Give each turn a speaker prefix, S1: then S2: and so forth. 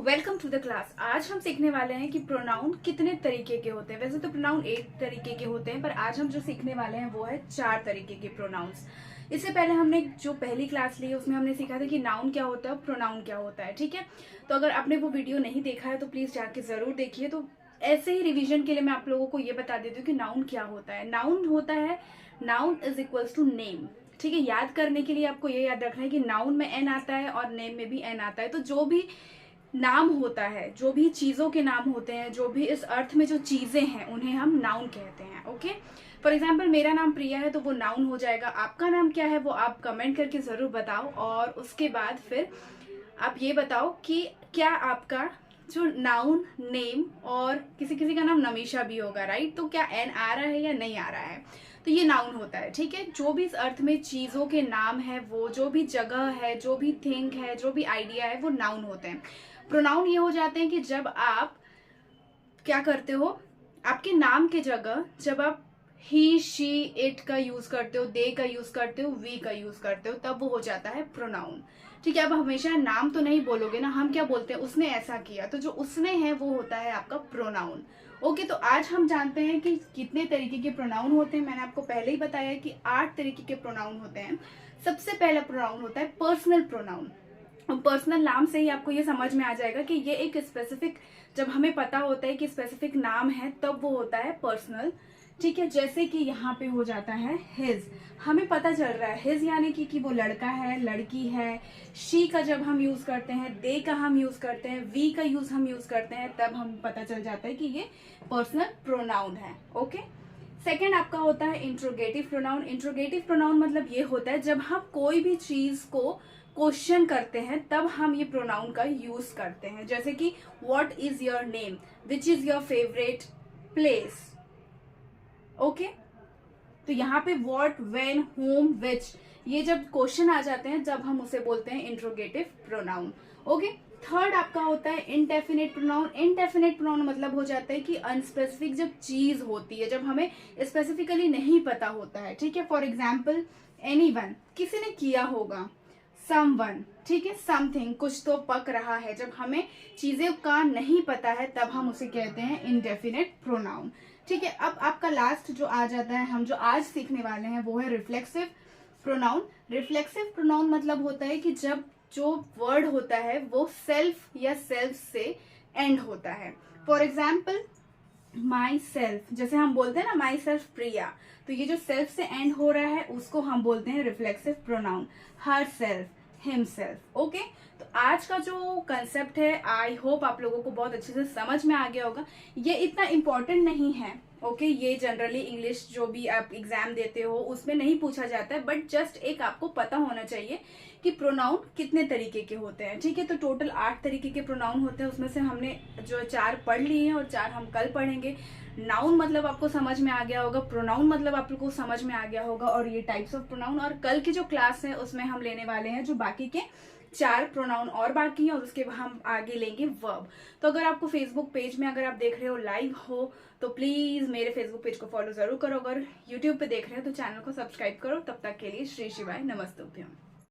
S1: Welcome to the class. आज हम सीखने वाले हैं कि प्रोनाउन कितने तरीके के होते हैं। वैसे तो प्रोनाउन एक तरीके के होते हैं, पर आज हम जो सीखने वाले हैं वो है 4 तरीके के प्रोनाउंस। इससे पहले हमने जो पहली क्लास ली है उसमें हमने सीखा था कि नाउन क्या होता है, प्रोनाउन क्या होता है। ठीक है, तो अगर आपने वो वीडियो नहीं देखा है तो प्लीज जाके जरूर देखिए। तो ऐसे ही रिविजन के लिए मैं आप लोगों को ये बता देती हूँ कि नाउन क्या होता है। नाउन होता है, noun is equals to name. ठीक है, याद करने के लिए आपको ये याद रखना है कि नाउन में एन आता है और नेम में भी एन आता है। तो जो भी नाम होता है, जो भी चीजों के नाम होते हैं, जो भी इस अर्थ में जो चीजें हैं उन्हें हम नाउन कहते हैं। ओके, फॉर एग्जाम्पल मेरा नाम प्रिया है तो वो नाउन हो जाएगा। आपका नाम क्या है वो आप कमेंट करके जरूर बताओ, और उसके बाद फिर आप ये बताओ कि क्या आपका जो नाउन, नेम, और किसी किसी का नाम नमीशा भी होगा, राइट? तो क्या एन आ रहा है या नहीं आ रहा है, तो ये नाउन होता है। ठीक है, जो भी इस अर्थ में चीजों के नाम है, वो जो भी जगह है, जो भी थिंग है, जो भी आइडिया है, वो नाउन होते हैं। प्रोनाउन ये हो जाते हैं कि जब आप क्या करते हो, आपके नाम के जगह जब आप ही, शी, इट का यूज करते हो, दे का यूज करते हो, वी का यूज करते हो, तब वो हो जाता है प्रोनाउन। ठीक है, अब हमेशा नाम तो नहीं बोलोगे ना, हम क्या बोलते हैं, उसने ऐसा किया, तो जो उसने है वो होता है आपका प्रोनाउन। ओके, तो आज हम जानते हैं कि कितने तरीके के प्रोनाउन होते हैं। मैंने आपको पहले ही बताया कि 8 तरीके के प्रोनाउन होते हैं। सबसे पहला प्रोनाउन होता है पर्सनल प्रोनाउन। पर्सनल नाम से ही आपको ये समझ में आ जाएगा कि ये एक स्पेसिफिक, जब हमें पता होता है कि स्पेसिफिक नाम है तब वो होता है पर्सनल। ठीक है, जैसे कि यहाँ पे हो जाता है हिज, हमें पता चल रहा है हिज यानी कि वो लड़का है, लड़की है। शी का जब हम यूज करते हैं, दे का हम यूज करते हैं, वी का यूज हम यूज करते हैं, तब हम पता चल जाता है कि ये पर्सनल प्रोनाउन है। ओके, सेकेंड आपका होता है इंट्रोगेटिव प्रोनाउन। इंट्रोगेटिव प्रोनाउन मतलब ये होता है जब हम कोई भी चीज को क्वेश्चन करते हैं तब हम ये प्रोनाउन का यूज करते हैं। जैसे कि what is your name, which is your favourite place. Okay, तो यहाँ पे व्हाट, व्हेन, होम, विच, ये जब क्वेश्चन आ जाते हैं जब हम उसे बोलते हैं इंट्रोगेटिव प्रोनाउन। ओके, थर्ड आपका होता है इनडेफिनेट प्रोनाउन। इनडेफिनेट प्रोनाउन मतलब हो जाता है कि अनस्पेसिफिक जब चीज होती है, जब हमें स्पेसिफिकली नहीं पता होता है। ठीक है, फॉर एग्जाम्पल एनीवन, किसी ने किया होगा। समवन, ठीक है, समथिंग, कुछ तो पक रहा है। जब हमें चीजें का नहीं पता है तब हम उसे कहते हैं इनडेफिनेट प्रोनाउन। ठीक है, अब आपका लास्ट जो आ जाता है, हम जो आज सीखने वाले हैं वो है रिफ्लेक्सिव प्रोनाउन। रिफ्लेक्सिव प्रोनाउन मतलब होता है कि जब जो वर्ड होता है वो सेल्फ या सेल्फ से एंड होता है। फॉर एग्जाम्पल माई सेल्फ, जैसे हम बोलते हैं ना माई सेल्फ प्रिया, तो ये जो सेल्फ से एंड हो रहा है उसको हम बोलते हैं reflexive pronoun. Her self, himself. Okay, तो आज का जो कंसेप्ट है आई होप आप लोगों को बहुत अच्छे से समझ में आ गया होगा। ये इतना इम्पोर्टेंट नहीं है। ओके, ये जनरली इंग्लिश जो भी आप एग्जाम देते हो उसमें नहीं पूछा जाता है, बट जस्ट एक आपको पता होना चाहिए कि प्रोनाउन कितने तरीके के होते हैं। ठीक है, तो टोटल 8 तरीके के प्रोनाउन होते हैं, उसमें से हमने जो 4 पढ़ लिए हैं और 4 हम कल पढ़ेंगे। नाउन मतलब आपको समझ में आ गया होगा, प्रोनाउन मतलब आप लोग को समझ में आ गया होगा, और ये टाइप्स ऑफ प्रोनाउन। और कल की जो क्लास है उसमें हम लेने वाले हैं जो बाकी के 4 प्रोनाउन और बाकी हैं, और उसके बाद हम आगे लेंगे वर्ब। तो अगर आपको फेसबुक पेज में अगर आप देख रहे हो, लाइव हो, तो प्लीज मेरे फेसबुक पेज को फॉलो जरूर करो। अगर यूट्यूब पे देख रहे हो तो चैनल को सब्सक्राइब करो। तब तक के लिए श्री शिवाय, नमस्तुभ्यम।